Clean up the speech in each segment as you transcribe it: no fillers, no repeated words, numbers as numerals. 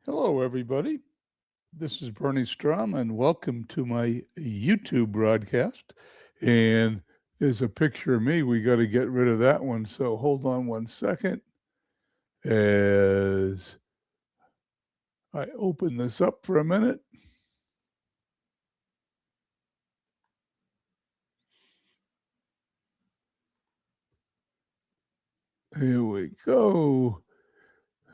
Hello, everybody. This is Bernie Strom, and welcome to my YouTube broadcast. And there's a picture of me. We got to get rid of that one. So hold on one second as I open this up for a minute. Here we go.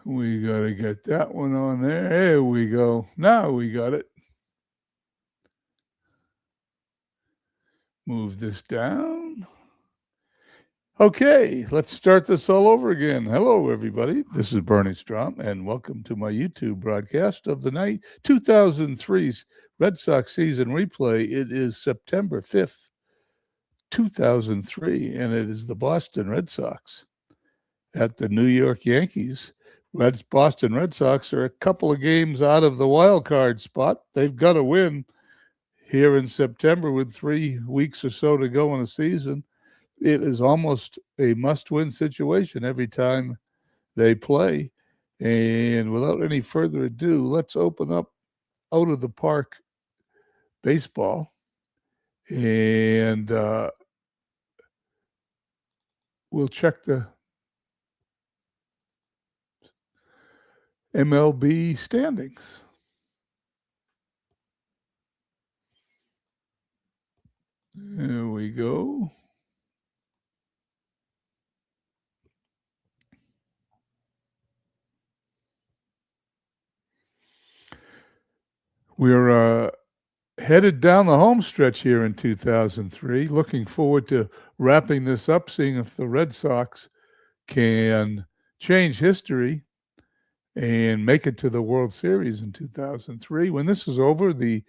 We got to get that one on there. There we go. Now we got it. Move this down. Okay, let's start this all over again. Hello, everybody. This is Bernie Strom, and welcome to my YouTube broadcast of the night 2003's Red Sox season replay. It is September 5th, 2003, and it is the Boston Red Sox at the New York Yankees. Boston Red Sox are a couple of games out of the wild card spot. They've got to win here in September with 3 weeks or so to go in the season. It is almost a must-win situation every time they play. And without any further ado, let's open up Out of the Park Baseball. And we'll check the MLB standings. There we go. We're headed down the home stretch here in 2003. Looking forward to wrapping this up, seeing if the Red Sox can change history and make it to the World Series in 2003. When this is over, the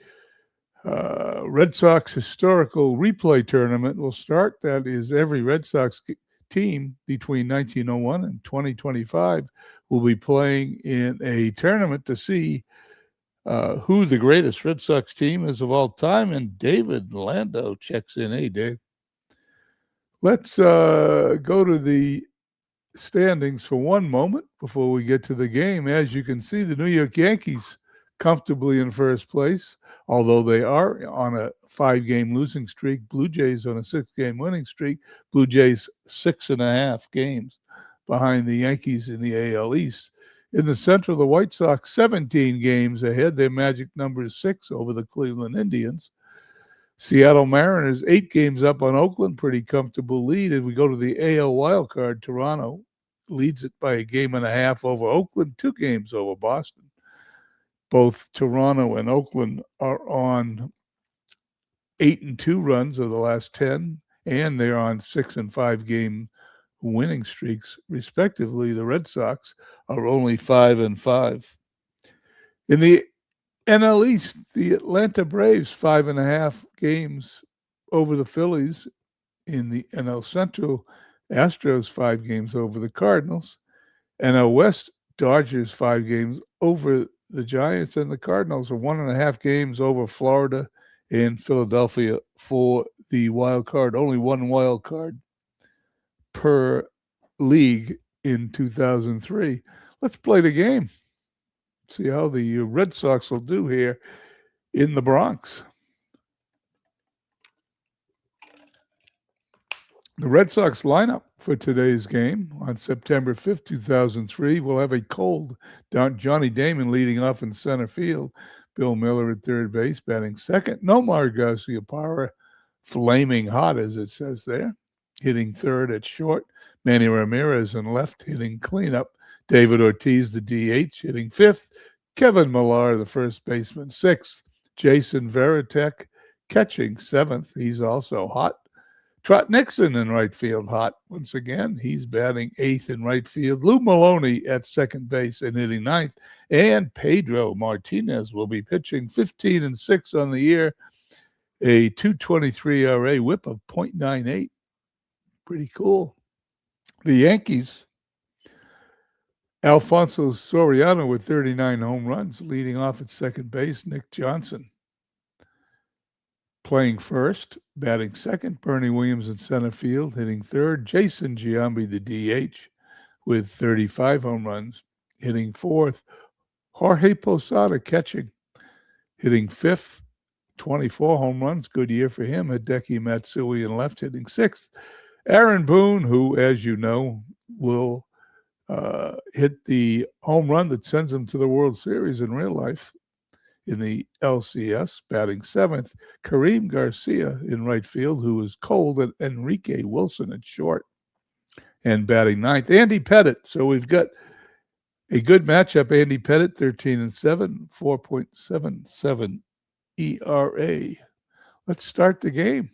Red Sox historical replay tournament will start. That is, every Red Sox team between 1901 and 2025 will be playing in a tournament to see who the greatest Red Sox team is of all time. And David Lando checks in. Hey, Dave. Let's go to the standings for one moment before we get to the game. As you can see, the New York Yankees comfortably in first place, although they are on a 5-game losing streak. Blue Jays on a 6-game winning streak. Blue Jays 6.5 games behind the Yankees in the AL East. In the Central, the White Sox 17 games ahead. Their magic number is 6 over the Cleveland Indians. Seattle Mariners 8 games up on Oakland, pretty comfortable lead. As we go to the AL wildcard, Toronto leads it by 1.5 over Oakland, 2 games over Boston. Both Toronto and Oakland are on 8-2 runs of the last 10, and they're on 6-5 game winning streaks, respectively. The Red Sox are only 5-5. In the NL East, the Atlanta Braves 5.5 games over the Phillies. In the NL Central, Astros 5 games over the Cardinals. NL West, Dodgers 5 games over the Giants, and the Cardinals are 1.5 games over Florida and Philadelphia for the wild card. Only one wild card per league in 2003. Let's play the game. See how the Red Sox will do here in the Bronx. The Red Sox lineup for today's game on September 5th, 2003 will have a cold Johnny Damon leading off in center field. Bill Miller at third base, batting second. Nomar Garciaparra, flaming hot, as it says there, hitting third at short. Manny Ramirez in left, hitting cleanup. David Ortiz, the DH, hitting fifth. Kevin Millar, the first baseman, sixth. Jason Varitek catching seventh. He's also hot. Trot Nixon in right field, hot once again. He's batting eighth in right field. Lou Maloney at second base and hitting ninth. And Pedro Martinez will be pitching 15-6 on the year, a 2.23 ERA, whip of 0.98. Pretty cool. The Yankees, Alfonso Soriano with 39 home runs, leading off at second base. Nick Johnson playing first, batting second. Bernie Williams in center field, hitting third. Jason Giambi, the DH, with 35 home runs, hitting fourth. Jorge Posada catching, hitting fifth, 24 home runs. Good year for him. Hideki Matsui in left, hitting sixth. Aaron Boone, who, as you know, will hit the home run that sends him to the World Series in real life in the LCS, batting seventh. Kareem Garcia in right field, who is cold, and Enrique Wilson at short, and batting ninth. Andy Pettitte. So we've got a good matchup. Andy Pettitte, 13-7, 4.77 ERA. Let's start the game.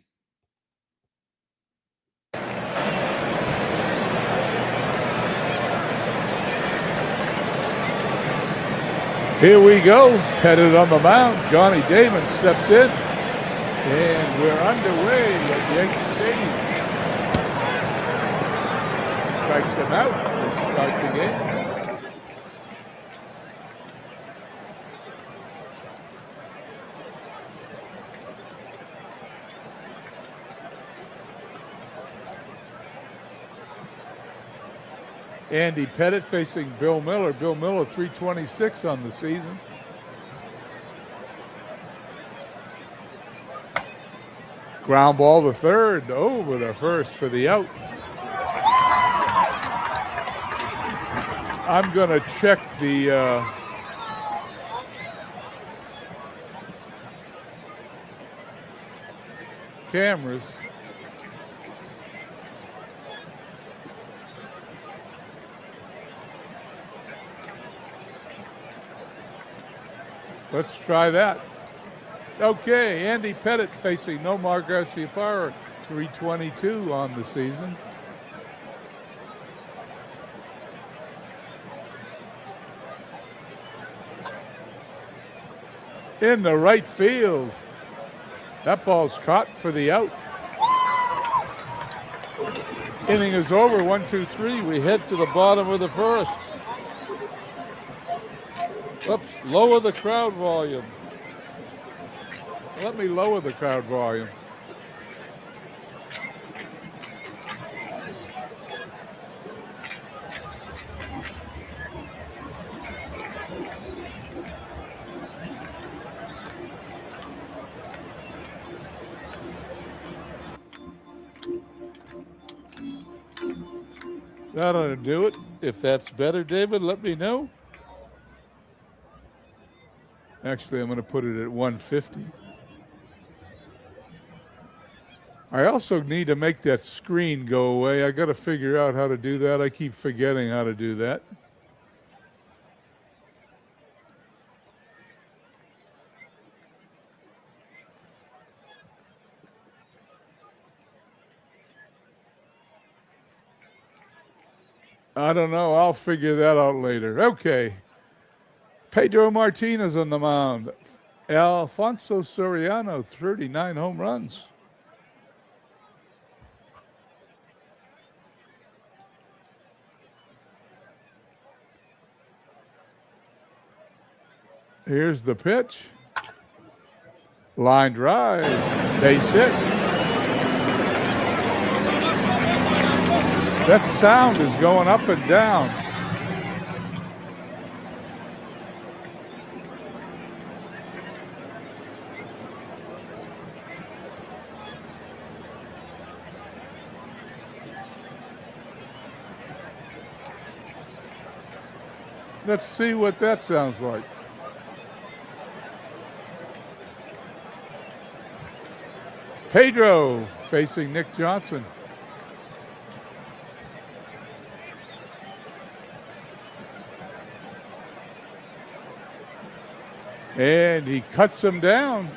Here we go. Pettitte on the mound. Johnny Damon steps in, and we're underway at Yankee Stadium. Strikes him out. Let's start the game. Andy Pettitte facing Bill Miller. Bill Miller, 326 on the season. Ground ball to third, over the first for the out. I'm going to check the cameras. Let's try that. Okay, Andy Pettitte facing Nomar Garciaparra, 322 on the season. In the right field. That ball's caught for the out. Inning is over, 1-2-3. We head to the bottom of the first. Oops, lower the crowd volume. Let me lower the crowd volume. That ought to do it. If that's better, David, let me know. Actually, I'm going to put it at 150. I also need to make that screen go away. I got to figure out how to do that. I keep forgetting how to do that. I don't know. I'll figure that out later. Okay. Pedro Martinez on the mound. Alfonso Soriano, 39 home runs. Here's the pitch. Line drive. Base hit. That sound is going up and down. Let's see what that sounds like. Pedro facing Nick Johnson. And he cuts him down.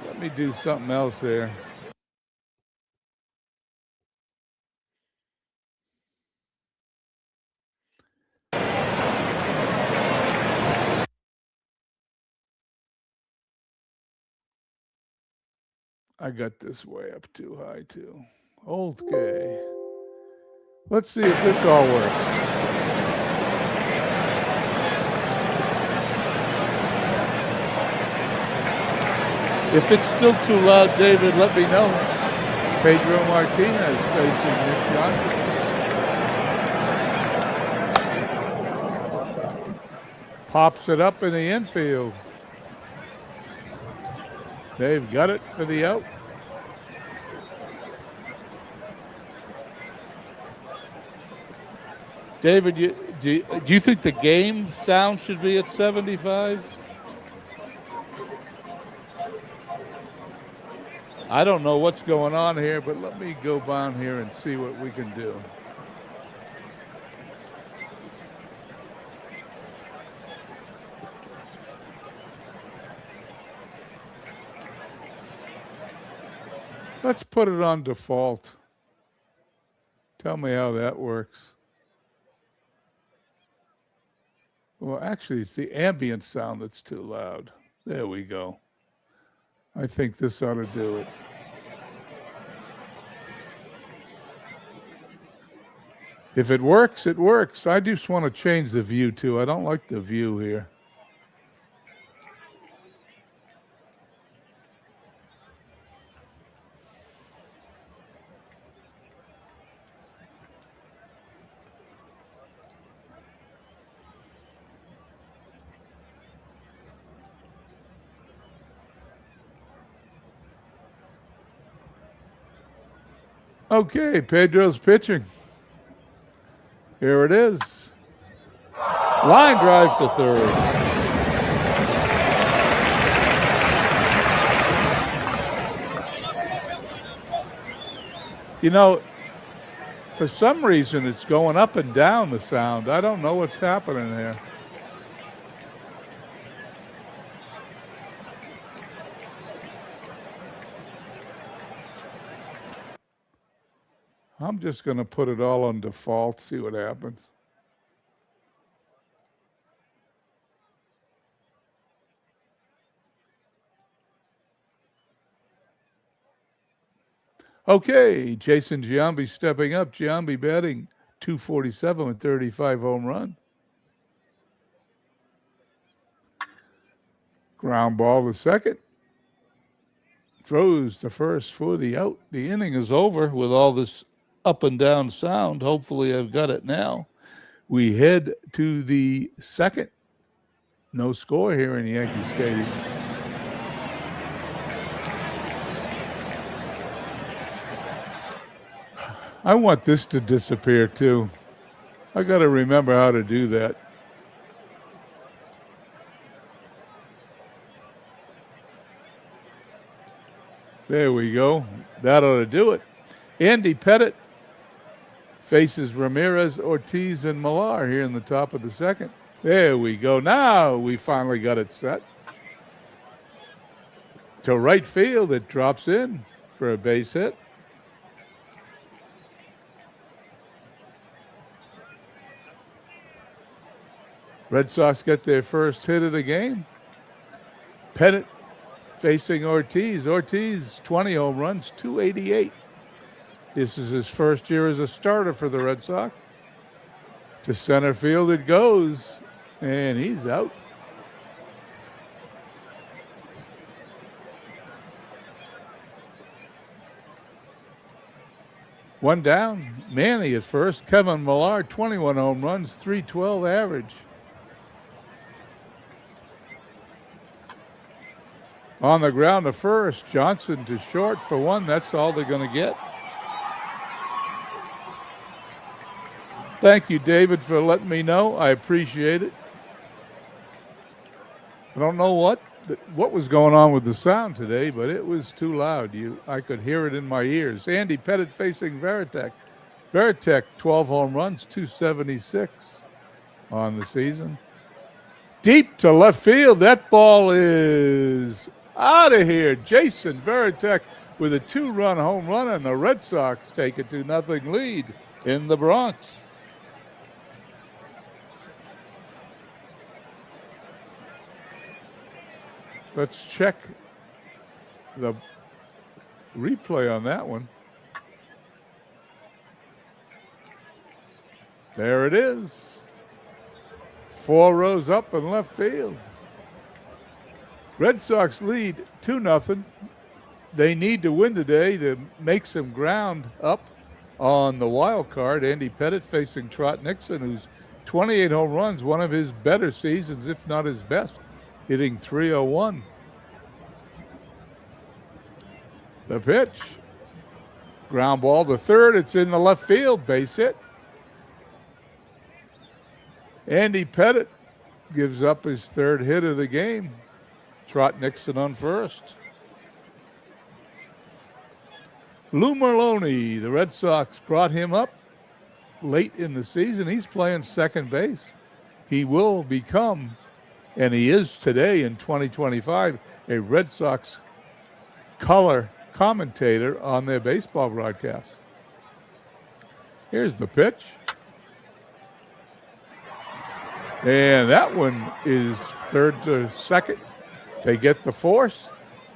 Let me do something else there. I got this way up too high too. Okay. Let's see if this all works. If it's still too loud, David, let me know. Pedro Martinez facing Nick Johnson. Pops it up in the infield. They've got it for the out. David, do you think the game sound should be at 75? I don't know what's going on here, but let me go down here and see what we can do. Let's put it on default. Tell me how that works. Well, actually, it's the ambient sound that's too loud. There we go. I think this ought to do it. If it works, it works. I just want to change the view, too. I don't like the view here. Okay, Pedro's pitching. Here it is. Line drive to third. You know, for some reason, it's going up and down, the sound. I don't know what's happening there. I'm just going to put it all on default, see what happens. Okay, Jason Giambi stepping up. Giambi batting .247 with 35 home run. Ground ball to second. Throws to first for the out. The inning is over with all this up and down sound. Hopefully I've got it now. We head to the second. No score here in Yankee Stadium. I want this to disappear too. I got to remember how to do that. There we go. That ought to do it. Andy Pettitte faces Ramirez, Ortiz, and Millar here in the top of the second. There we go. Now we finally got it set. To right field, it drops in for a base hit. Red Sox get their first hit of the game. Pettitte facing Ortiz. Ortiz, 20 home runs, 288. This is his first year as a starter for the Red Sox. To center field it goes, and he's out. One down. Manny at first. Kevin Millar, 21 home runs, 312 average. On the ground to first. Johnson to short for one. That's all they're going to get. Thank you, David, for letting me know. I appreciate it. I don't know what was going on with the sound today, but it was too loud. I could hear it in my ears. Andy Pettitte facing Varitek. Varitek, 12 home runs, 276 on the season. Deep to left field. That ball is out of here. Jason Varitek with a 2-run home run, and the Red Sox take a 2-0 lead in the Bronx. Let's check the replay on that one. There it is. 4 rows up in left field. Red Sox lead 2-0. They need to win today to make some ground up on the wild card. Andy Pettitte facing Trot Nixon, who's 28 home runs, one of his better seasons, if not his best, hitting .301. The pitch. Ground ball to third. It's in the left field. Base hit. Andy Pettit gives up his third hit of the game. Trot Nixon on first. Lou Merloni, the Red Sox brought him up late in the season. He's playing second base. He will become, and he is today in 2025, a Red Sox color commentator on their baseball broadcast. Here's the pitch. And that one is third to second. They get the force.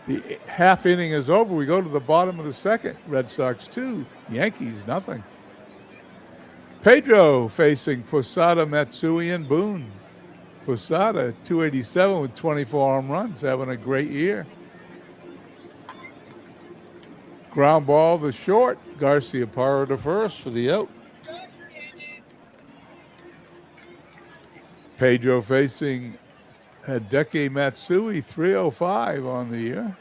The half inning is over. We go to the bottom of the second. Red Sox 2, Yankees nothing. Pedro facing Posada, Matsui, and Boone. Posada, 287 with 24 home runs, having a great year. Ground ball to short. Garciaparra to first for the out. Pedro facing Hideki Matsui, 305 on the year.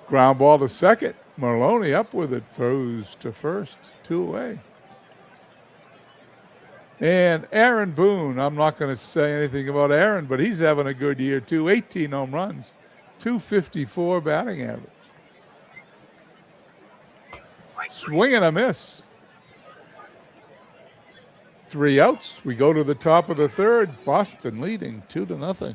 Ground ball to second. Merloni up with it, throws to first, 2 away. And Aaron Boone, I'm not going to say anything about Aaron, but he's having a good year too. 18 home runs, 254 batting average. Swing and a miss. 3 outs. We go to the top of the third. Boston leading 2-0.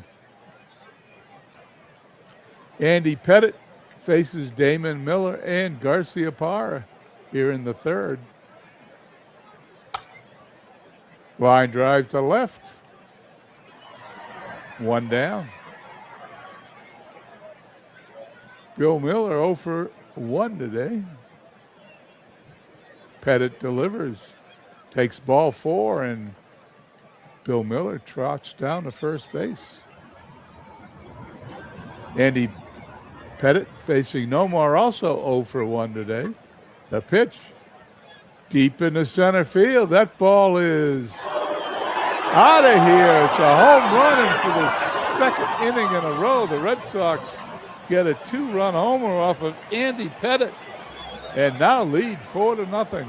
Andy Pettit faces Damon Miller and Garciaparra here in the third. Line drive to left. 1 down. Bill Miller 0 for 1 today. Pettit delivers. Takes ball 4, and Bill Miller trots down to first base. Andy Pettit facing Nomar, also 0 for 1 today. The pitch deep into center field. That ball is out of here. It's a home run, and for the second inning in a row, the Red Sox get a 2-run homer off of Andy Pettit and now lead 4-0.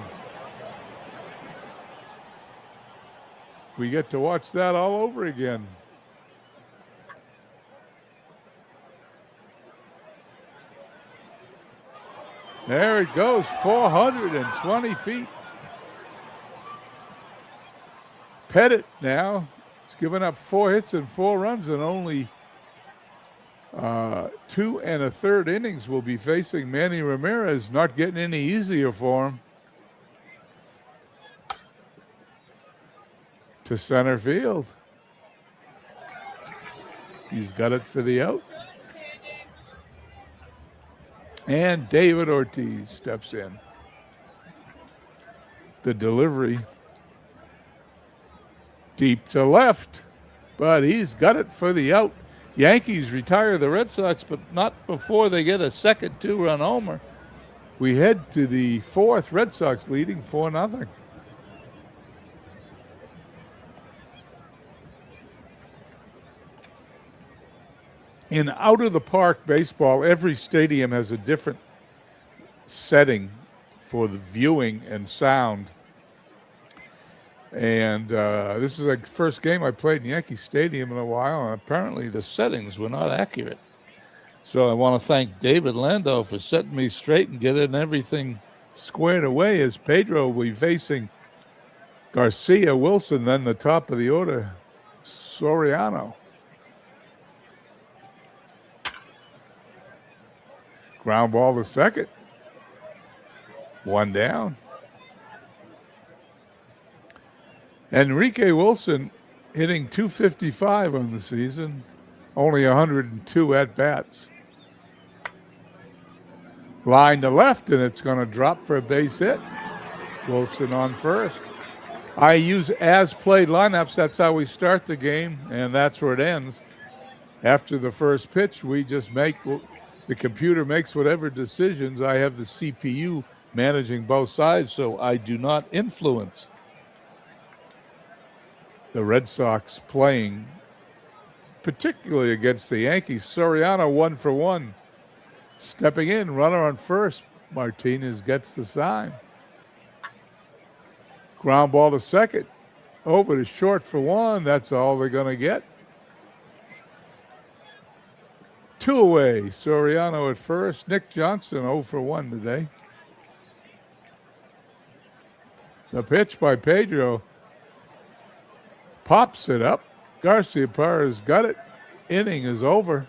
We get to watch that all over again. There it goes, 420 feet. Pettit now has given up 4 hits and 4 runs in only 2 1/3 innings. Will be facing Manny Ramirez, not getting any easier for him. To center field. He's got it for the out. And David Ortiz steps in. The delivery deep to left, but he's got it for the out. Yankees retire the Red Sox, but not before they get a second 2-run homer. We head to the fourth, Red Sox leading 4-0. In out-of-the-park baseball, every stadium has a different setting for the viewing and sound. And this is the first game I played in Yankee Stadium in a while, and apparently the settings were not accurate. So I want to thank David Landau for setting me straight and getting everything squared away, as Pedro will be facing Garcia, Wilson, then the top of the order, Soriano. Ground ball to second. 1 down. Enrique Wilson hitting .255 on the season, only 102 at-bats. Line to left, and it's going to drop for a base hit. Wilson on first. I use as-played lineups. That's how we start the game, and that's where it ends. After the first pitch, we just make... The computer makes whatever decisions. I have the CPU managing both sides, so I do not influence. The Red Sox playing, particularly against the Yankees. Soriano 1-for-1. Stepping in, runner on first. Martinez gets the sign. Ground ball to second. Over to short for one. That's all they're going to get. 2 away. Soriano at first. Nick Johnson 0-for-1 today. The pitch by Pedro. Pops it up. Garciaparra's got it. Inning is over.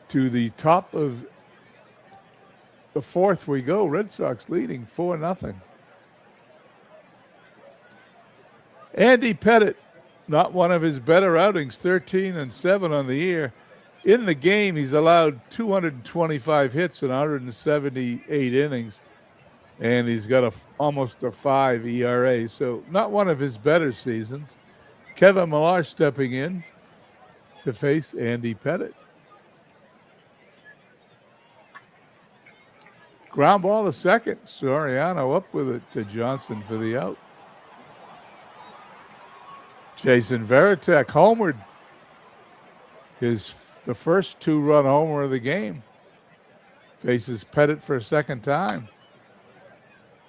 To the top of the fourth we go. Red Sox leading 4-0. Andy Pettitte, not one of his better outings, 13-7 on the year. In the game, he's allowed 225 hits in 178 innings, and he's got almost a 5 ERA, so not one of his better seasons. Kevin Millar stepping in to face Andy Pettitte. Ground ball to second. Soriano up with it to Johnson for the out. Jason Varitek homered. The first 2-run homer of the game. Faces Pettitte for a second time.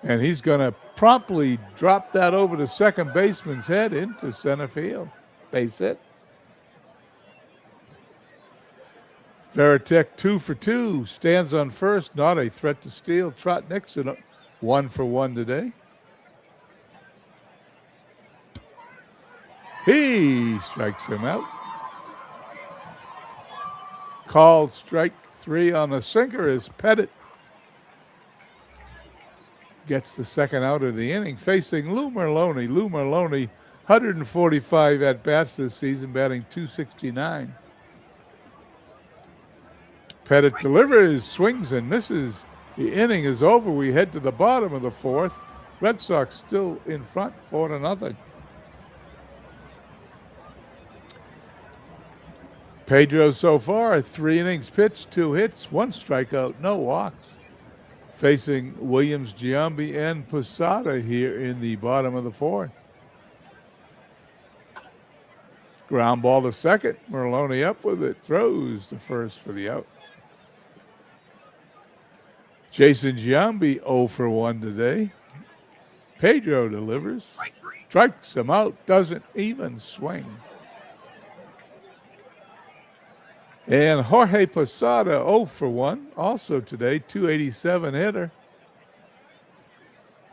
And he's going to promptly drop that over the second baseman's head into center field. Base hit. Varitek 2-for-2, stands on first, not a threat to steal. Trot Nixon 1-for-1 today. He strikes him out. Called strike 3 on the sinker as Pettitte gets the second out of the inning, facing Lou Merloni. Lou Merloni, 145 at-bats this season, batting .269. Pettitte delivers, swings and misses. The inning is over. We head to the bottom of the fourth. Red Sox still in front, 4-0. Pedro so far, 3 innings pitched, 2 hits, 1 strikeout, no walks. Facing Williams, Giambi, and Posada here in the bottom of the fourth. Ground ball to second. Merloni up with it, throws to first for the out. Jason Giambi 0-for-1 today. Pedro delivers, strikes him out, doesn't even swing. And Jorge Posada 0-for-1 also today, 287 hitter.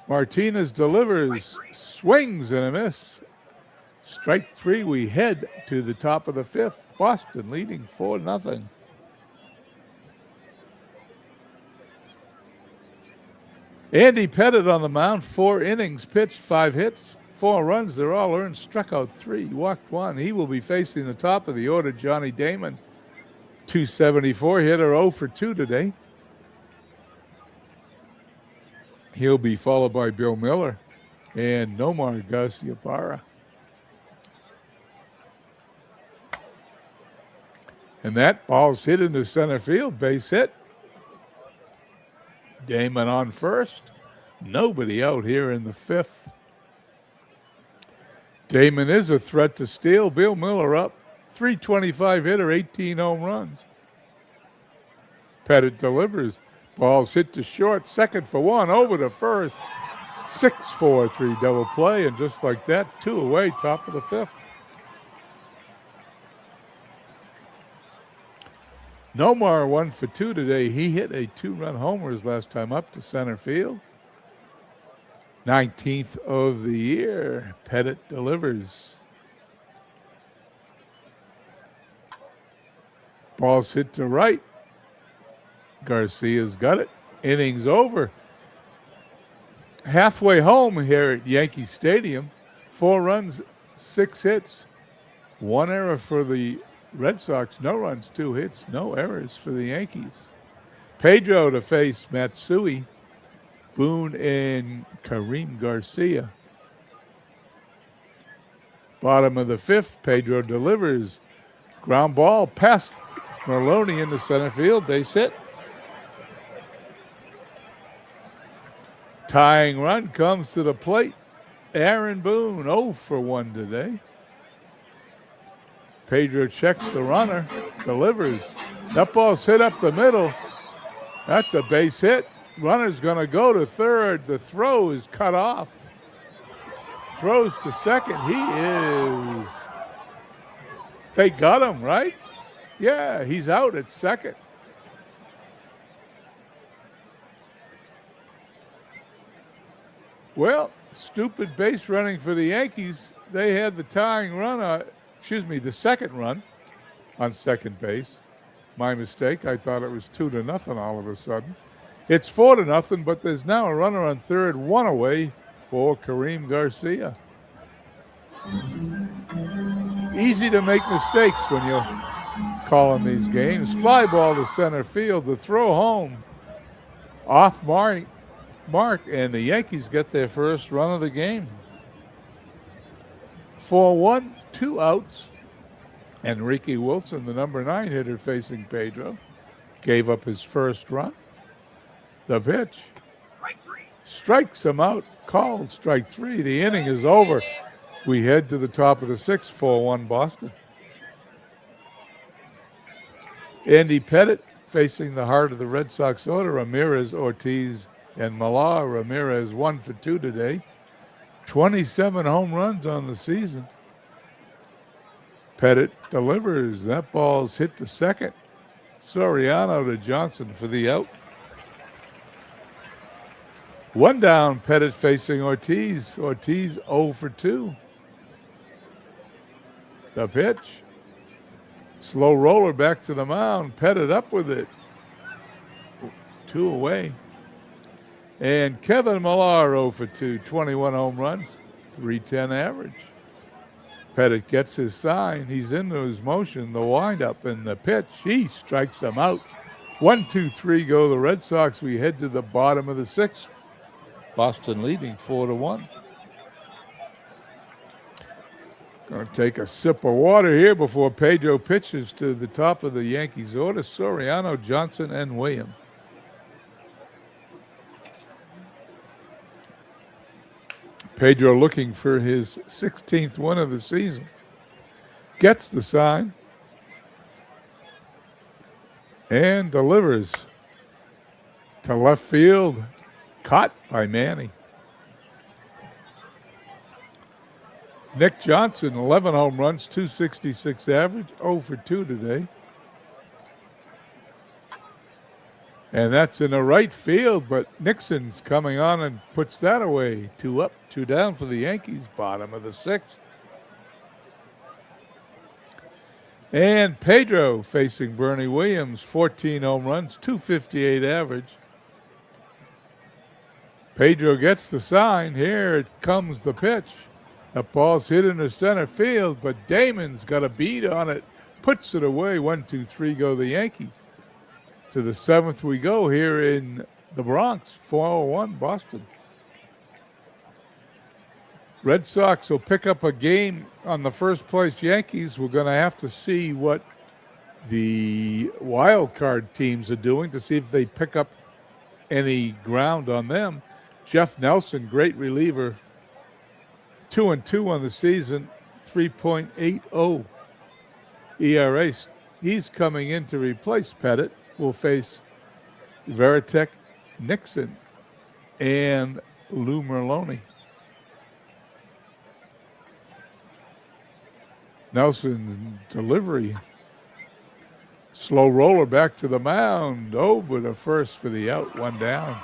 Martinez delivers, swings and a miss. Strike 3, we head to the top of the fifth. Boston leading 4-0. Andy Pettitte on the mound, 4 innings pitched, 5 hits, 4 runs. They're all earned, struck out 3, walked 1. He will be facing the top of the order, Johnny Damon, 274 hitter, 0-for-2 today. He'll be followed by Bill Miller and Nomar Garciaparra. And that ball's hit into center field, base hit. Damon on first. Nobody out here in the fifth. Damon is a threat to steal. Bill Miller up. 325 hitter, 18 home runs. Pettitte delivers. Ball's hit to short. Second for 1. Over to first. 6-4-3 double play. And just like that, 2 away, top of the fifth. Nomar 1-for-2 today. He hit a 2-run homer his last time up to center field. 19th of the year. Pettitte delivers. Ball's hit to right. Garcia's got it. Innings over. Halfway home here at Yankee Stadium. 4 runs, 6 hits. 1 error for the Red Sox. No runs, 2 hits. No errors for the Yankees. Pedro to face Matsui, Boone, and Karim Garcia. Bottom of the fifth. Pedro delivers. Ground ball past Merloni into center field. Base hit. Tying run comes to the plate. Aaron Boone, 0 for 1 today. Pedro checks the runner, delivers. That ball's hit up the middle. That's a base hit. Runner's going to go to third. The throw is cut off. Throws to second. He is. They got him, right? Yeah, he's out at second. Well, stupid base running for the Yankees. They had the tying run, the second run on second base. My mistake. I thought it was 2-0 all of a sudden. It's 4-0, but there's now a runner on third, 1 away for Kareem Garcia. Easy to make mistakes when you're calling these games. Fly ball to center field. The throw home off mark, and the Yankees get their first run of the game. 4-1, 2 outs. Enrique Wilson, the number 9 hitter facing Pedro, gave up his first run. The pitch. Strikes him out. Called strike 3. The inning is over. We head to the top of the 6th, 4-1 Boston. Andy Pettitte facing the heart of the Red Sox order, Ramirez, Ortiz, and Millar. Ramirez 1 for 2 today. 27 home runs on the season. Pettitte delivers. That ball's hit to second. Soriano to Johnson for the out. 1 down, Pettitte facing Ortiz. Ortiz 0 for 2. The pitch. Slow roller back to the mound. Pettitte up with it. 2 away. And Kevin Millar 0 for 2. 21 home runs, .310 average. Pettitte gets his sign. He's into his motion. The windup and the pitch. He strikes them out. 1, 2, 3 go the Red Sox. We head to the bottom of the 6th. Boston leading 4-1. Going to take a sip of water here before Pedro pitches to the top of the Yankees order. Soriano, Johnson, and Williams. Pedro looking for his 16th win of the season. Gets the sign. And delivers to left field. Caught by Manny. Nick Johnson, 11 home runs, .266 average, 0 for 2 today. And that's in the right field, but Nixon's coming on and puts that away. 2 up, 2 down for the Yankees, bottom of the 6th. And Pedro facing Bernie Williams, 14 home runs, .258 average. Pedro gets the sign. Here it comes the pitch. The ball's hit into center field, but Damon's got a beat on it. Puts it away. 1, 2, 3 go the Yankees. To the 7th we go here in the Bronx. 4-1 Boston. Red Sox will pick up a game on the first place Yankees. We're going to have to see what the wild card teams are doing to see if they pick up any ground on them. Jeff Nelson, great reliever, 2-2 on the season, 3.80 ERA. He's coming in to replace Pettitte. Will face Veritek, Nixon, and Lou Merloni. Nelson's delivery. Slow roller back to the mound. Over the first for the out, 1 down.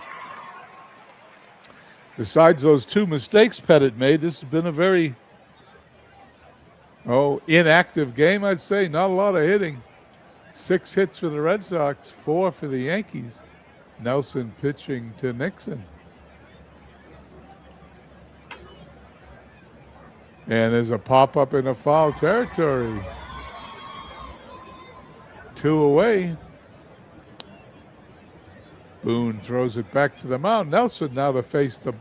Besides those 2 mistakes Pettitte made, this has been a very inactive game, I'd say. Not a lot of hitting. 6 hits for the Red Sox, 4 for the Yankees. Nelson pitching to Nixon. And there's a pop-up in the foul territory. 2 away. Boone throws it back to the mound. Nelson now to face the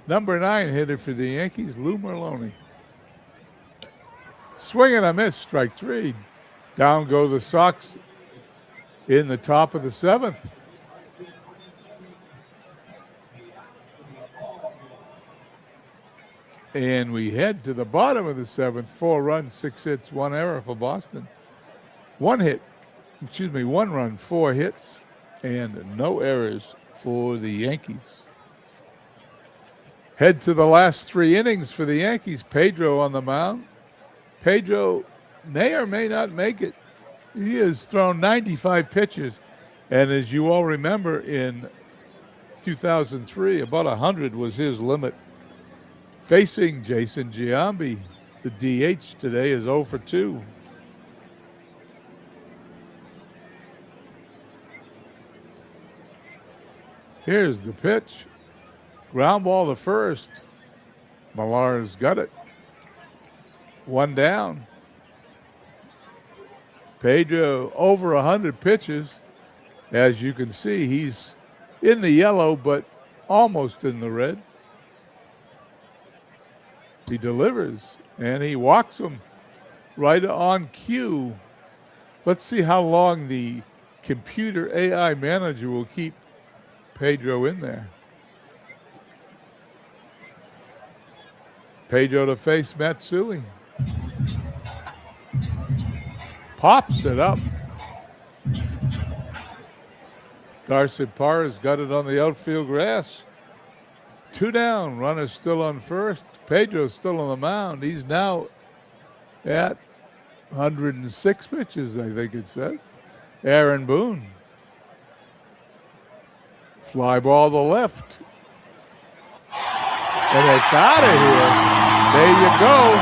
number 9 hitter for the Yankees, Lou Merloni. Swing and a miss, strike 3. Down go the Sox in the top of the 7th. And we head to the bottom of the seventh. 4 runs, 6 hits, 1 error for Boston. 1 run, 4 hits, and no errors for the Yankees. Head to the last 3 innings for the Yankees. Pedro on the mound. Pedro may or may not make it. He has thrown 95 pitches, and as you all remember, in 2003, about 100 was his limit. Facing Jason Giambi, the DH today is 0 for 2. Here's the pitch. Ground ball to first. Millar's got it. 1 down. Pedro over 100 pitches. As you can see, he's in the yellow, but almost in the red. He delivers, and he walks him right on cue. Let's see how long the computer AI manager will keep Pedro in there. Pedro to face Matsui. Pops it up. Garciaparra's got it on the outfield grass. 2 down. Runner still on first. Pedro's still on the mound. He's now at 106 pitches, I think it said. Aaron Boone. Fly ball to left. And it's out of here. There you go.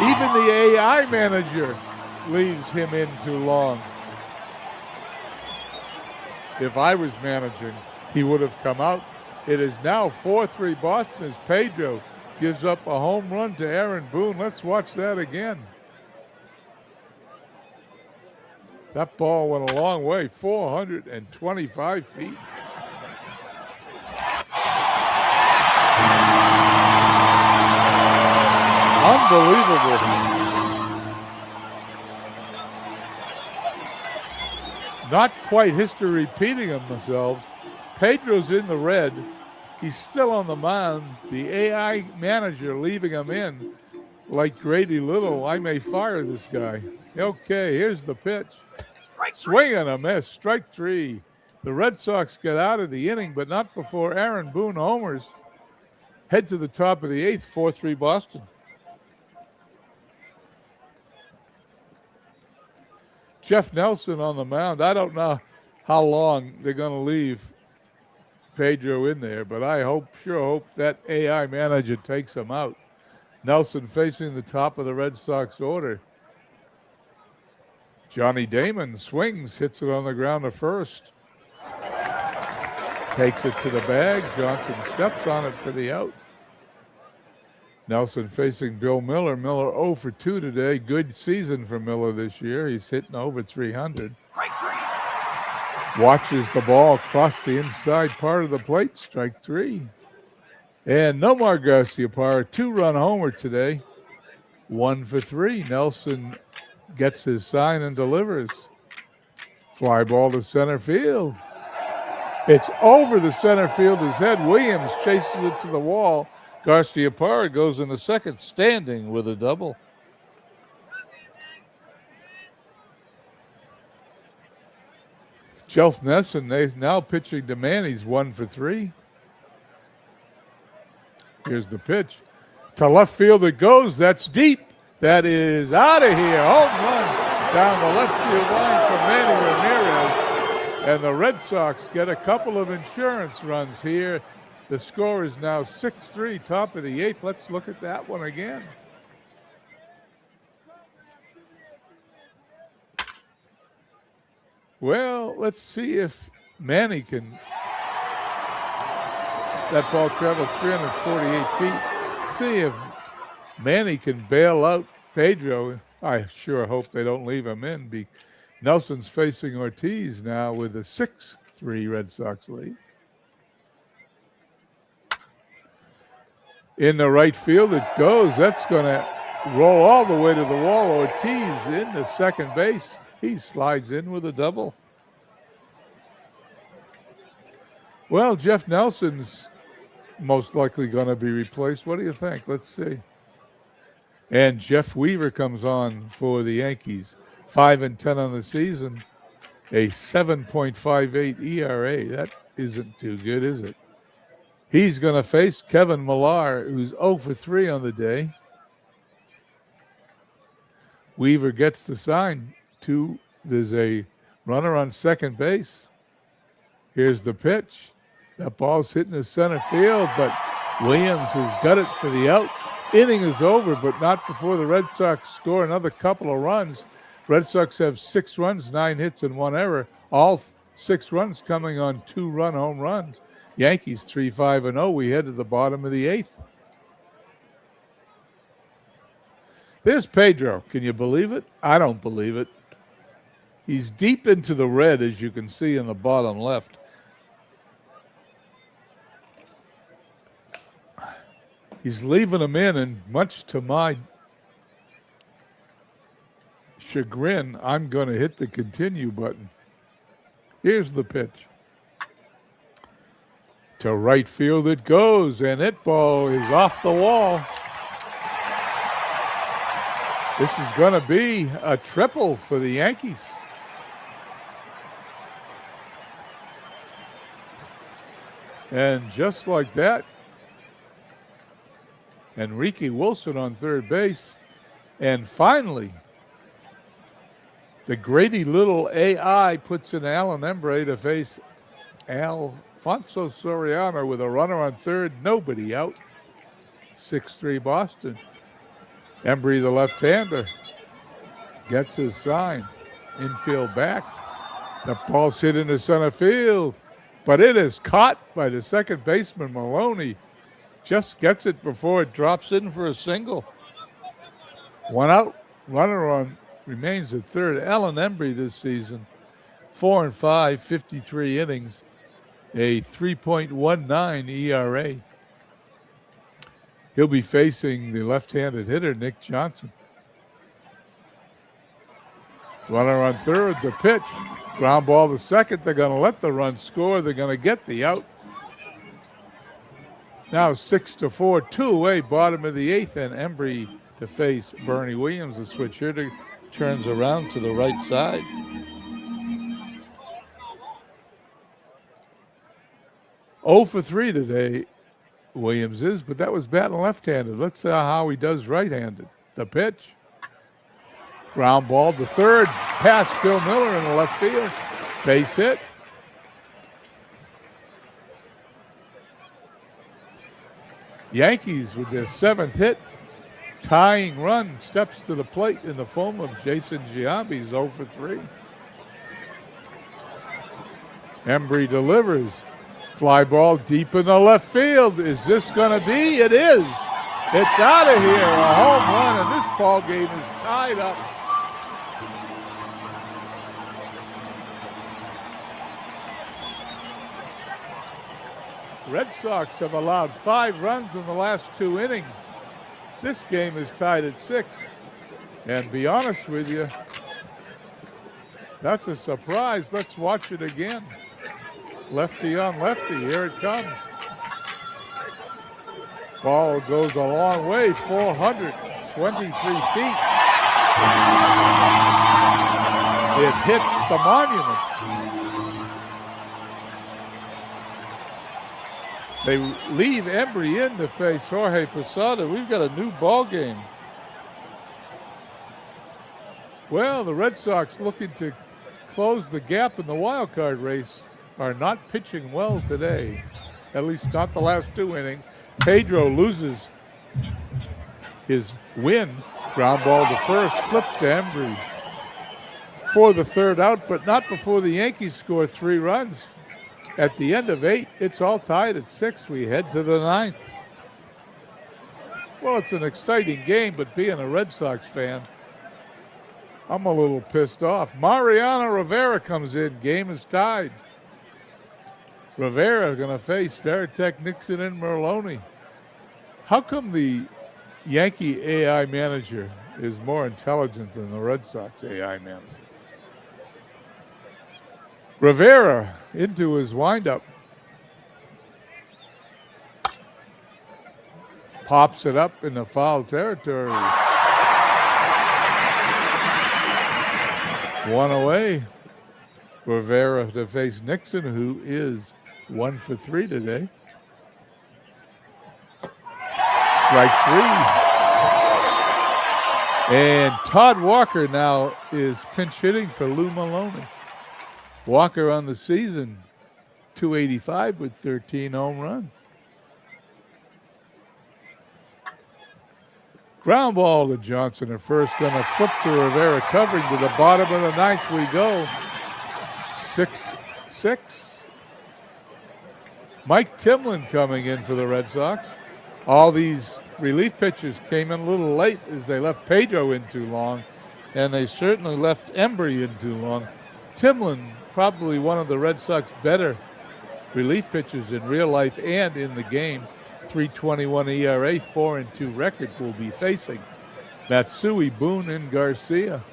Even the AI manager leaves him in too long. If I was managing, he would have come out. It is now 4-3 Boston as Pedro gives up a home run to Aaron Boone. Let's watch that again. That ball went a long way, 425 feet. Unbelievable. Not quite history repeating themselves. Pedro's in the red. He's still on the mound. The AI manager leaving him in like Grady Little. I may fire this guy. Okay, here's the pitch. Swing and a miss. Strike 3. The Red Sox get out of the inning, but not before Aaron Boone homers. Head to the top of the 8th, 4-3 Boston. Jeff Nelson on the mound. I don't know how long they're going to leave Pedro in there, but I sure hope that AI manager takes him out. Nelson facing the top of the Red Sox order. Johnny Damon swings, hits it on the ground to first. Takes it to the bag. Johnson steps on it for the out. Nelson facing Bill Miller. Miller 0 for 2 today. Good season for Miller this year. He's hitting over 300. Watches the ball cross the inside part of the plate. Strike 3. And Nomar Garciaparra, 2-run homer today. 1 for 3. Nelson gets his sign and delivers. Fly ball to center field. It's over the center fielder's head. Williams chases it to the wall. Garciaparra goes in the second, standing with a double. Jeff Nelson is now pitching to Manny. He's 1 for 3. Here's the pitch. To left field it goes. That's deep. That is out of here. Home run down the left field line from Manny Ramirez. And the Red Sox get a couple of insurance runs here. The score is now 6-3, top of the 8th. Let's look at that one again. Well, let's see if Manny can. That ball traveled 348 feet. See if Manny can bail out Pedro. I sure hope they don't leave him in. Nelson's facing Ortiz now with a 6-3 Red Sox lead. In the right field it goes. That's going to roll all the way to the wall. Ortiz in the second base. He slides in with a double. Well, Jeff Nelson's most likely going to be replaced. What do you think? Let's see. And Jeff Weaver comes on for the Yankees. 5-10 on the season, a 7.58 ERA. That isn't too good, is it? He's going to face Kevin Millar, who's 0 for 3 on the day. Weaver gets the sign. There's a runner on second base. Here's the pitch. That ball's hitting the center field, but Williams has got it for the out. Inning is over, but not before the Red Sox score another couple of runs. Red Sox have 6 runs, 9 hits, and 1 error. All 6 runs coming on 2-run home runs. Yankees 3-5-0. We head to the bottom of the 8th. There's Pedro. Can you believe it? I don't believe it. He's deep into the red, as you can see in the bottom left. He's leaving him in, and much to my chagrin, I'm going to hit the continue button. Here's the pitch. To right field it goes, and that ball is off the wall. This is going to be a triple for the Yankees. And just like that, Enrique Wilson on third base. And finally, the Grady Little AI puts in Alan Embree to face Alfonso Soriano with a runner on third, nobody out. 6-3 Boston. Embree, the left-hander, gets his sign. Infield back. The ball's hit into center field, but it is caught by the second baseman, Maloney. Just gets it before it drops in for a single. 1 out. Runner on remains at third. Alan Embree this season, 4-5, 53 innings, a 3.19 ERA. He'll be facing the left-handed hitter, Nick Johnson. Runner on third, the pitch. Ground ball to second. They're going to let the run score. They're going to get the out. Now 6-4, 2 away, bottom of the 8th, and Embree to face Bernie Williams. The switch hitter turns around to the right side. Oh for 3 today, Williams is, but that was batting left-handed. Let's see how he does right-handed. The pitch. Ground ball to third, past Bill Miller in the left field. Base hit. Yankees with their 7th hit. Tying run steps to the plate in the form of Jason Giambi's 0 for 3. Embree delivers. Fly ball deep in the left field. Is this going to be? It is. It's out of here. A home run, and this ball game is tied up. Red Sox have allowed 5 runs in the last 2 innings. This game is tied at 6. And be honest with you, that's a surprise. Let's watch it again. Lefty on lefty. Here it comes. Ball goes a long way, 423 feet. It hits the monument. They leave Embree in to face Jorge Posada. We've got a new ball game. Well, the Red Sox, looking to close the gap in the wild card race, are not pitching well today. At least not the last 2 innings. Pedro loses his win. Ground ball to first, flips to Embree for the 3rd out, but not before the Yankees score 3 runs. At the end of 8, it's all tied at 6. We head to the 9th. Well, it's an exciting game, but being a Red Sox fan, I'm a little pissed off. Mariano Rivera comes in. Game is tied. Rivera going to face Varitek, Nixon, and Merloni. How come the Yankee AI manager is more intelligent than the Red Sox AI manager? Rivera into his windup. pops it up in the foul territory. One away. Rivera to face Nixon, who is 1 for 3 today. Strike 3. And Todd Walker now is pinch hitting for Lou Maloney. Walker on the season, 285 with 13 home runs. Ground ball to Johnson at first, going to flip to Rivera, covering to the bottom of the ninth we go. 6-6. Mike Timlin coming in for the Red Sox. All these relief pitchers came in a little late as they left Pedro in too long, and they certainly left Embry in too long. Timlin, probably one of the Red Sox better relief pitchers in real life and in the game. 3.21 ERA, 4-2 record will be facing Matsui, Boone, and Garcia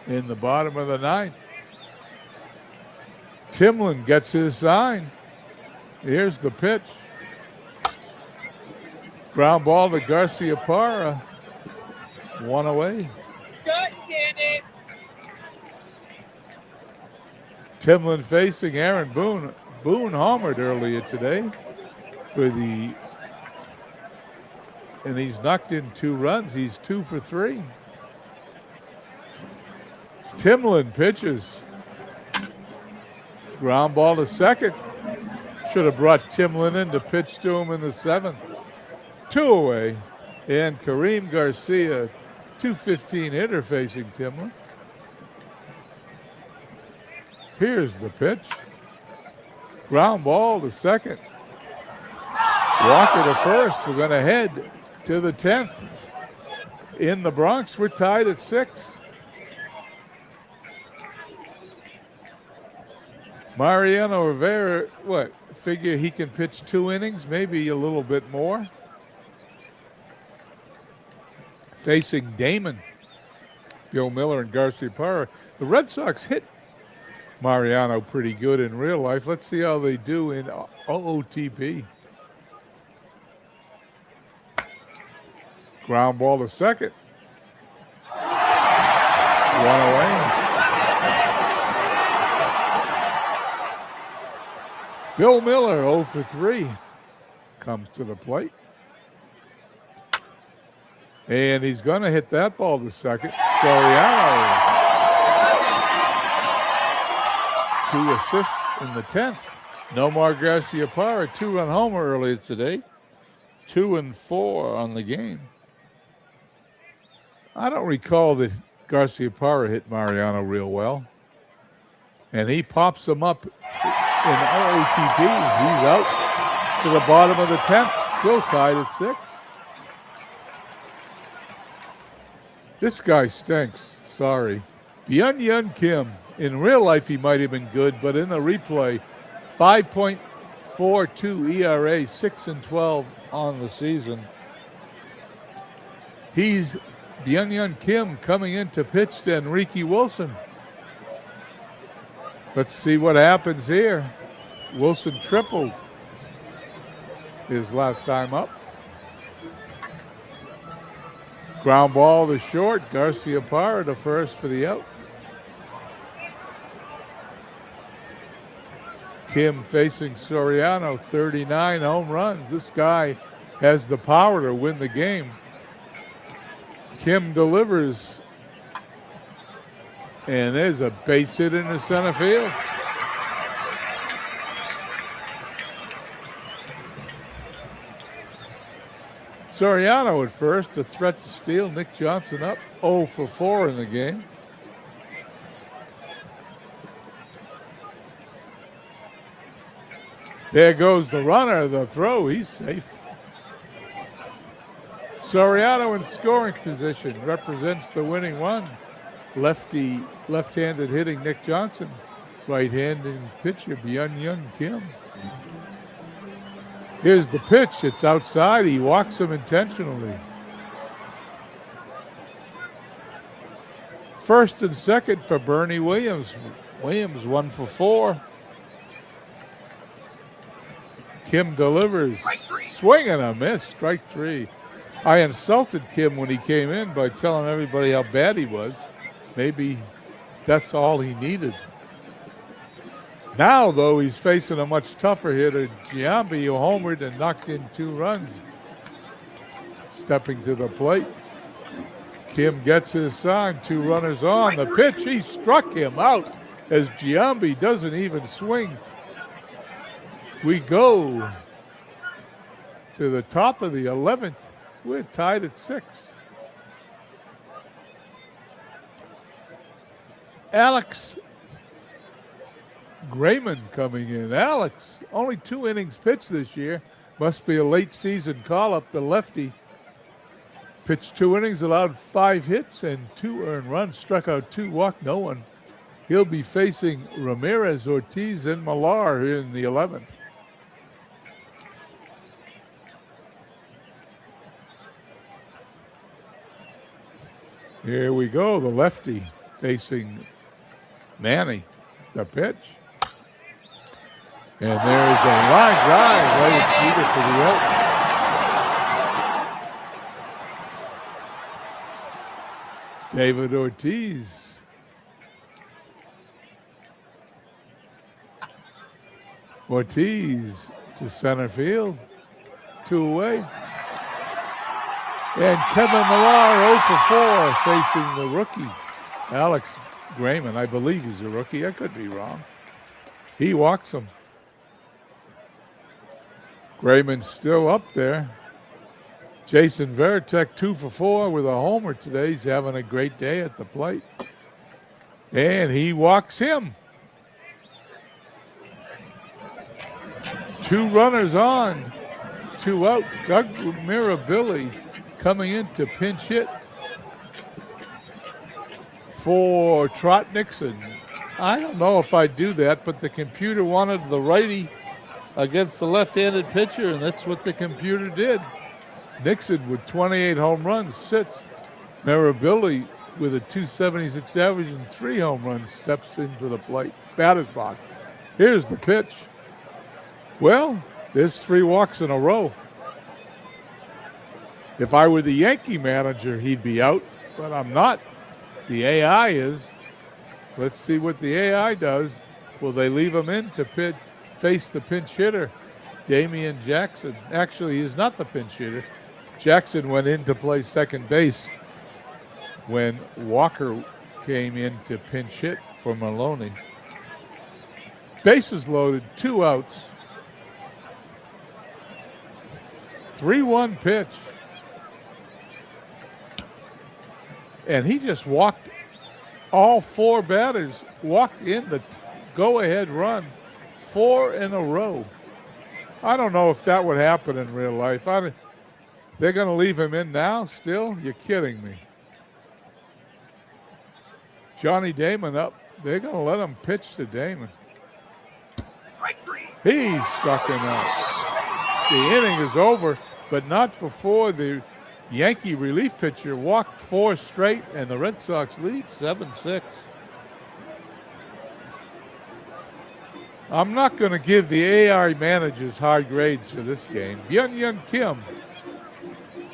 in the bottom of the ninth. Timlin gets his sign. Here's the pitch. Ground ball to Garcia Parra. One away. Timlin facing Aaron Boone. Boone homered earlier today and he's knocked in 2 runs. He's 2 for 3. Timlin pitches. Ground ball to second. Should have brought Timlin in to pitch to him in the 7th. 2 away. And Kareem Garcia, 215 hitter facing Timlin. Here's the pitch. Ground ball to second. Walker to first. We're going to head to the 10th. In the Bronx, we're tied at 6. Mariano Rivera, figure he can pitch 2 innings, maybe a little bit more. Facing Damon, Bill Miller, and Garcia Parra. The Red Sox hit Mariano pretty good in real life. Let's see how they do in OOTP. Ground ball to second. 1 away. Bill Miller, 0 for 3, comes to the plate. And he's going to hit that ball to second. Soriano. 2 assists in the 10th. Nomar Garcia Parra, 2-run homer earlier today. 2 and 4 on the game. I don't recall that Garcia Parra hit Mariano real well. And he pops him up in OOTP. He's out to the bottom of the 10th, still tied at 6. This guy stinks. Sorry. Byung-Hyun Kim. In real life, he might have been good, but in the replay, 5.42 ERA, 6-12 on the season. He's Byung-Hyun Kim coming in to pitch to Enrique Wilson. Let's see what happens here. Wilson tripled his last time up. Ground ball to short. Garcia Parra to first for the out. Kim facing Soriano, 39 home runs. This guy has the power to win the game. Kim delivers. And there's a base hit into center field. Soriano at first, a threat to steal. Nick Johnson up 0 for 4 in the game. There goes the runner, the throw, he's safe. Soriano in scoring position, represents the winning run. Left-handed hitting Nick Johnson. Right-handed pitcher Byung-Hyun Kim. Here's the pitch. It's outside. He walks him intentionally. First and second for Bernie Williams. Williams 1 for 4. Kim delivers. Swing and a miss. Strike 3. I insulted Kim when he came in by telling everybody how bad he was. Maybe that's all he needed. Now, though, he's facing a much tougher hitter, Giambi, who homered and knocked in 2 runs. Stepping to the plate. Kim gets his sign, 2 runners on. The pitch, he struck him out as Giambi doesn't even swing. We go to the top of the 11th. We're tied at 6. Alex Grayman coming in. Alex, only 2 innings pitched this year. Must be a late season call-up. The lefty pitched 2 innings, allowed 5 hits and 2 earned runs, struck out 2, walked no one. He'll be facing Ramirez, Ortiz, and Millar here in the 11th. Here we go, the lefty facing Manny, the pitch. And there's a line drive right at Peter for the out. David Ortiz. Ortiz to center field, 2 away. And Kevin Millar 0 for 4 facing the rookie, Alex Grayman. I believe he's a rookie. I could be wrong. He walks him. Grayman's still up there. Jason Varitek 2 for 4 with a homer today. He's having a great day at the plate. And he walks him. 2 runners on, 2 out. Doug Mirabili coming in to pinch hit for Trot Nixon. I don't know if I'd do that, but the computer wanted the righty against the left-handed pitcher, and that's what the computer did. Nixon with 28 home runs sits. Mirabili with a .276 average and 3 home runs steps into the plate. Batter's box. Here's the pitch. Well, there's 3 walks in a row. If I were the Yankee manager, he'd be out, but I'm not. The AI is. Let's see what the AI does. Will they leave him in to face the pinch hitter, Damian Jackson? Actually, he's not the pinch hitter. Jackson went in to play second base when Walker came in to pinch hit for Maloney. Bases loaded, 2 outs. 3-1 pitch. And he just walked all 4 batters, walked in the go-ahead run 4 in a row. I don't know if that would happen in real life. They're going to leave him in now still? You're kidding me. Johnny Damon up. They're going to let him pitch to Damon. He struck him out. The inning is over, but not before the Yankee relief pitcher walked 4 straight, and the Red Sox lead 7-6. I'm not going to give the AI managers high grades for this game. Byung-Hyun Kim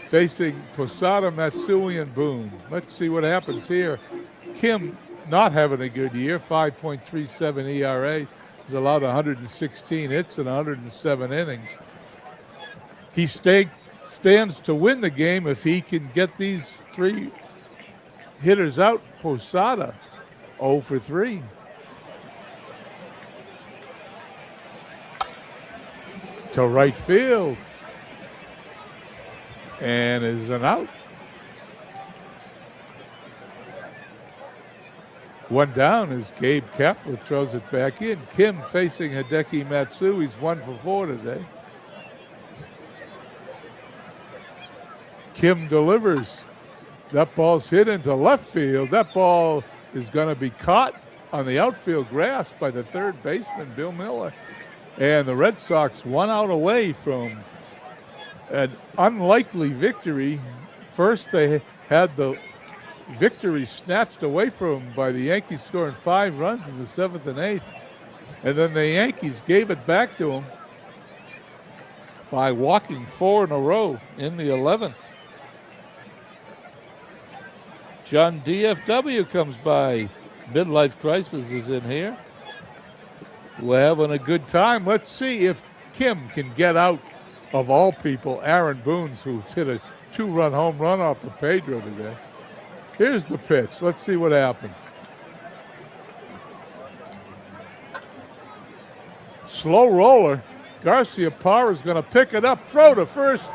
facing Posada, Matsui, and Boone. Let's see what happens here. Kim not having a good year, 5.37 ERA. He's allowed 116 hits and 107 innings. He stands to win the game if he can get these 3 hitters out. Posada 0 for 3. To right field. And is an out. 1 down as Gabe Kapler throws it back in. Kim facing Hideki Matsui. He's 1 for 4 today. Kim delivers. That ball's hit into left field. That ball is going to be caught on the outfield grass by the third baseman, Bill Miller. And the Red Sox 1 out away from an unlikely victory. First, they had the victory snatched away from them by the Yankees scoring 5 runs in the 7th and 8th. And then the Yankees gave it back to them by walking 4 in a row in the 11th. John DFW comes by. Midlife Crisis is in here. We're having a good time. Let's see if Kim can get out, of all people, Aaron Boone's, who's hit a 2-run home run off of Pedro today. Here's the pitch. Let's see what happens. Slow roller. Garcia Parra's going to pick it up, throw to first.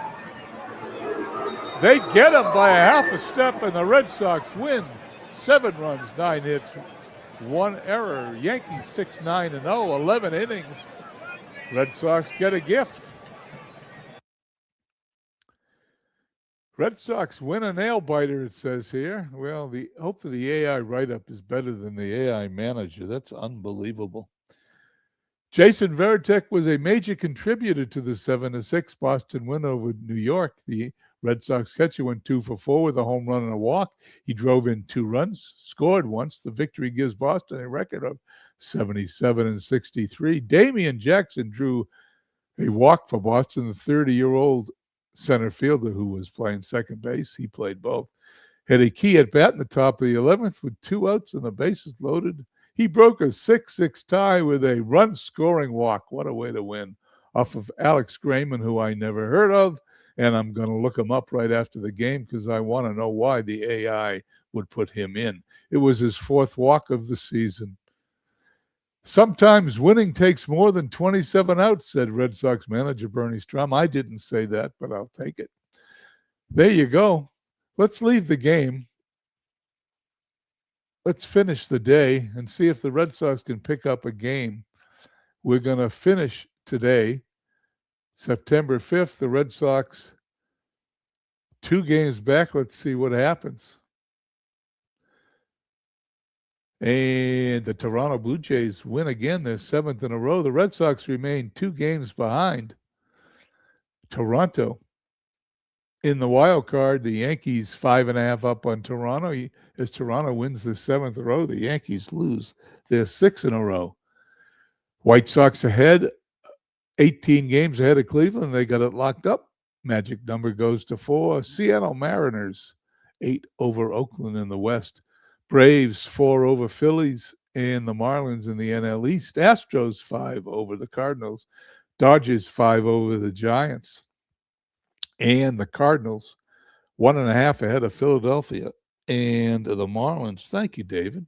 They get him by a half a step, and the Red Sox win. 7 runs, 9 hits, 1 error. Yankees 6-9-0, 11 innings. Red Sox get a gift. Red Sox win a nail biter, it says here. Well, hopefully the AI write-up is better than the AI manager. That's unbelievable. Jason Varitek was a major contributor to the 7-6 Boston win over New York. The Red Sox catcher went 2 for 4 with a home run and a walk. He drove in 2 runs, scored once. The victory gives Boston a record of 77-63. Damian Jackson drew a walk for Boston, the 30-year-old center fielder who was playing second base. He played both. Had a key at bat in the top of the 11th with 2 outs and the bases loaded. He broke a 6-6 tie with a run-scoring walk. What a way to win. Off of Alex Grayman, who I never heard of, and I'm going to look him up right after the game because I want to know why the AI would put him in. It was his 4th walk of the season. Sometimes winning takes more than 27 outs, said Red Sox manager Bernie Strom. I didn't say that, but I'll take it. There you go. Let's leave the game. Let's finish the day and see if the Red Sox can pick up a game. We're going to finish today, September 5th. The Red Sox 2 games back. Let's see what happens. And the Toronto Blue Jays win again, their 7th in a row. The Red Sox remain 2 games behind Toronto. In the wild card, the Yankees 5.5 up on Toronto. As Toronto wins the 7th in a row, the Yankees lose their 6th in a row. White Sox ahead, 18 games ahead of Cleveland. They got it locked up. Magic number goes to 4. Seattle Mariners 8 over Oakland in the West. Braves 4 over Phillies and the Marlins in the NL East. Astros 5 over the Cardinals. Dodgers 5 over the Giants. And the Cardinals 1.5 ahead of Philadelphia and the Marlins. Thank you, David.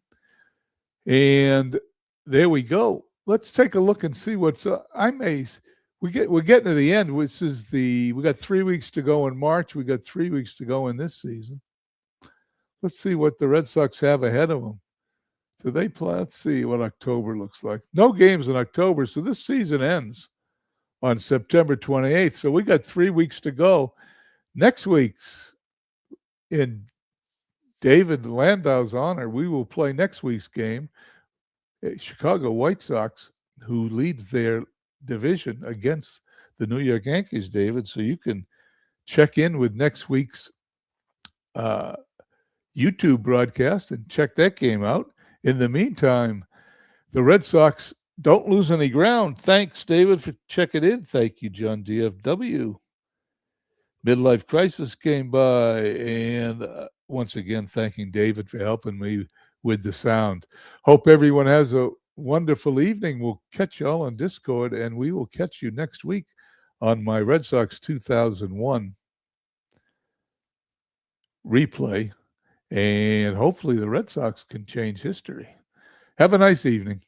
And there we go. Let's take a look and see what's we're getting to the end, which is we got 3 weeks to go in March. We got 3 weeks to go in this season. Let's see what the Red Sox have ahead of them. Do they play? Let's see what October looks like. No games in October, so this season ends on September 28th. So we got 3 weeks to go. Next week's, in David Landau's honor, we will play next week's game. Chicago White Sox, who leads their division against the New York Yankees, David. So you can check in with next week's YouTube broadcast and check that game out. In the meantime, the Red Sox don't lose any ground. Thanks, David, for checking in. Thank you, John DFW. Midlife Crisis came by, and once again, thanking David for helping me with the sound. Hope everyone has a wonderful evening. We'll catch you all on Discord, and we will catch you next week on my Red Sox 2001 replay. And hopefully the Red Sox can change history. Have a nice evening.